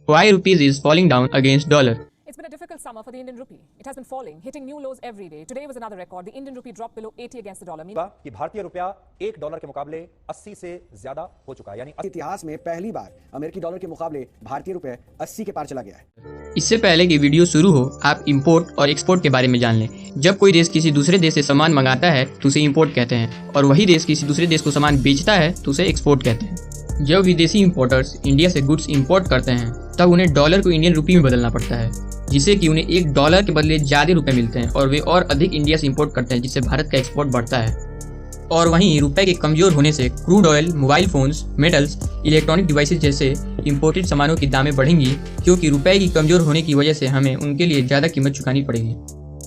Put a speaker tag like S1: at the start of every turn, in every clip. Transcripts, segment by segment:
S1: Why rupees is falling down against dollar?
S2: It's been a difficult summer for the Indian rupee. It has been falling, hitting new lows every day. Today was another record. The Indian rupee dropped below 80 against the dollar.
S3: कि भारतीय रुपया $1 के मुकाबले 80 से ज्यादा हो चुका है, यानी
S4: इतिहास में पहली बार अमेरिकी डॉलर के मुकाबले भारतीय रुपए 80 के पार चला गया है।
S1: इससे पहले कि वीडियो शुरू हो, आप इंपोर्ट और एक्सपोर्ट के बारे में जान लें। जब कोई देश किसी दूसरे देश से सामान मंगाता है तो उसे इंपोर्ट कहते हैं, और वही देश किसी दूसरे देश को सामान बेचता है तो उसे एक्सपोर्ट कहते हैं। जब विदेशी इंपोर्टर्स इंडिया से गुड्स इंपोर्ट करते हैं तब उन्हें डॉलर को इंडियन रुपी में बदलना पड़ता है, जिससे कि उन्हें $1 के बदले ज़्यादा रुपए मिलते हैं और वे और अधिक इंडिया से इंपोर्ट करते हैं, जिससे भारत का एक्सपोर्ट बढ़ता है। और वहीं रुपए के कमज़ोर होने से crude oil, mobile phones, metals, electronic devices जैसे इंपोर्टेड सामानों की दामें बढ़ेंगी, क्योंकि रुपए की कमज़ोर होने की वजह से हमें उनके लिए ज़्यादा कीमत चुकानी पड़ेगी।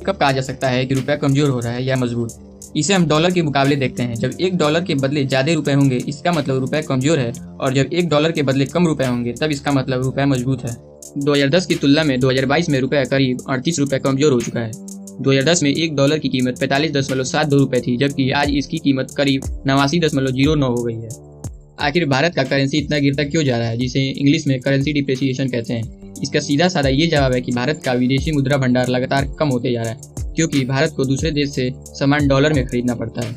S1: कब कहा जा सकता है कि रुपया कमज़ोर हो रहा है या मजबूत? इसे हम डॉलर के मुकाबले देखते हैं। जब $1 के बदले ज़्यादा रुपए होंगे इसका मतलब रुपया कमज़ोर है, और जब $1 के बदले कम रुपए होंगे तब इसका मतलब रुपया मजबूत है। 2010 की तुलना में 2022 में रुपया करीब 38 रुपये कमज़ोर हो चुका है। 2010 में $1 की कीमत 45.72 रुपये थी, जबकि आज इसकी कीमत करीब 89.09 हो गई है। आखिर भारत का करेंसी इतना गिरता क्यों जा रहा है, जिसे इंग्लिश में करेंसी डिप्रिसिएशन कहते हैं? इसका सीधा साधा ये जवाब है कि भारत का विदेशी मुद्रा भंडार लगातार कम होते जा रहा है, क्योंकि भारत को दूसरे देश से सामान डॉलर में खरीदना पड़ता है।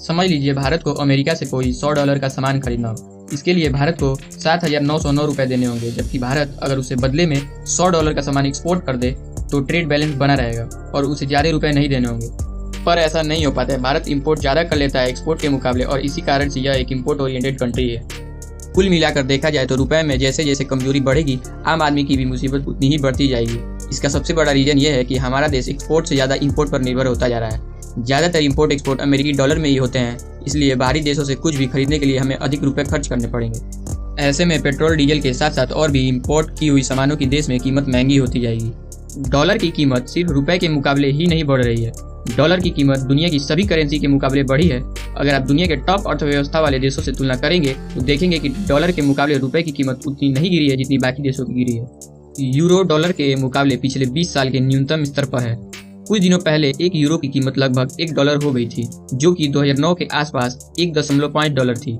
S1: समझ लीजिए भारत को अमेरिका से कोई $100 का सामान खरीदना हो, इसके लिए भारत को 7,909 रुपये देने होंगे, जबकि भारत अगर उसे बदले में $100 का सामान एक्सपोर्ट कर दे तो ट्रेड बैलेंस बना रहेगा और उसे ज़्यादा रुपये नहीं देने होंगे। पर ऐसा नहीं हो पाता है। भारत इंपोर्ट ज़्यादा कर लेता है एक्सपोर्ट के मुकाबले, और इसी कारण से यह एक इंपोर्ट ओरिएंटेड कंट्री है। कुल मिलाकर देखा जाए तो रुपए में जैसे जैसे कमजोरी बढ़ेगी, आम आदमी की भी मुसीबत उतनी ही बढ़ती जाएगी। इसका सबसे बड़ा रीजन यह है कि हमारा देश एक्सपोर्ट से ज़्यादा इंपोर्ट पर निर्भर होता जा रहा है। ज़्यादातर इंपोर्ट एक्सपोर्ट अमेरिकी डॉलर में ही होते हैं, इसलिए बाहरी देशों से कुछ भी खरीदने के लिए हमें अधिक रुपए खर्च करने पड़ेंगे। ऐसे में पेट्रोल डीजल के साथ साथ और भी इंपोर्ट की हुई सामानों की देश में कीमत महंगी होती जाएगी। डॉलर की कीमत सिर्फ रुपए के मुकाबले ही नहीं बढ़ रही है, डॉलर की कीमत दुनिया की सभी करेंसी के मुकाबले बढ़ी है। अगर आप दुनिया के टॉप अर्थव्यवस्था वाले देशों से तुलना करेंगे तो देखेंगे कि डॉलर के मुकाबले रुपए की कीमत उतनी नहीं गिरी है जितनी बाकी देशों की गिरी है। यूरो डॉलर के मुकाबले पिछले 20 साल के न्यूनतम स्तर पर है। कुछ दिनों पहले $1 की कीमत लगभग $1 हो गई थी, जो कि 2009 के आसपास $1.5 थी।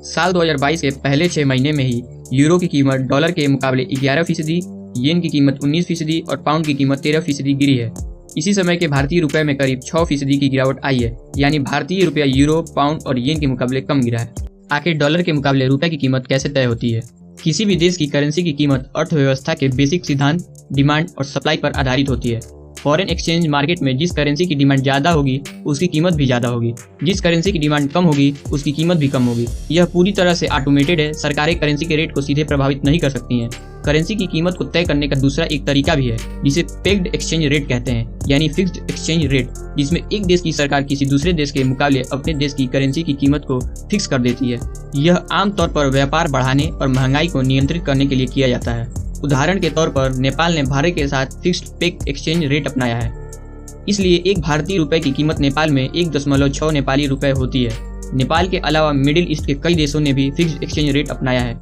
S1: साल 2022 के पहले 6 महीने में ही यूरो की कीमत डॉलर के मुकाबले 11%, येन की कीमत 19% और पाउंड की कीमत 13% गिरी है। इसी समय के भारतीय रुपए में करीब 6% की गिरावट आई है, यानी भारतीय रुपया यूरो, पाउंड और येन के मुकाबले कम गिरा है। आखिर डॉलर के मुकाबले रुपए की कीमत कैसे तय होती है? किसी भी देश की करेंसी की कीमत अर्थव्यवस्था के बेसिक सिद्धांत, डिमांड और सप्लाई पर आधारित होती है। फॉरेन एक्सचेंज मार्केट में जिस करेंसी की डिमांड ज़्यादा होगी उसकी कीमत भी ज़्यादा होगी, जिस करेंसी की डिमांड कम होगी उसकी कीमत भी कम होगी। यह पूरी तरह से ऑटोमेटेड है। सरकारें करेंसी के रेट को सीधे प्रभावित नहीं कर सकती हैं। करेंसी की कीमत को तय करने का दूसरा एक तरीका भी है, जिसे पेग्ड एक्सचेंज रेट कहते हैं, यानी फिक्स्ड एक्सचेंज रेट, जिसमें एक देश की सरकार किसी दूसरे देश के मुकाबले अपने देश की करेंसी की कीमत को फिक्स कर देती है। यह आमतौर पर व्यापार बढ़ाने और महंगाई को नियंत्रित करने के लिए किया जाता है। उदाहरण के तौर पर नेपाल ने भारत के साथ फिक्स्ड पेग्ड एक्सचेंज रेट अपनाया है। इसलिए एक भारतीय रुपए की कीमत नेपाल में 1.6 नेपाली रुपए होती है। नेपाल के अलावा मिडिल ईस्ट के कई देशों ने भी फिक्स्ड एक्सचेंज रेट अपनाया है।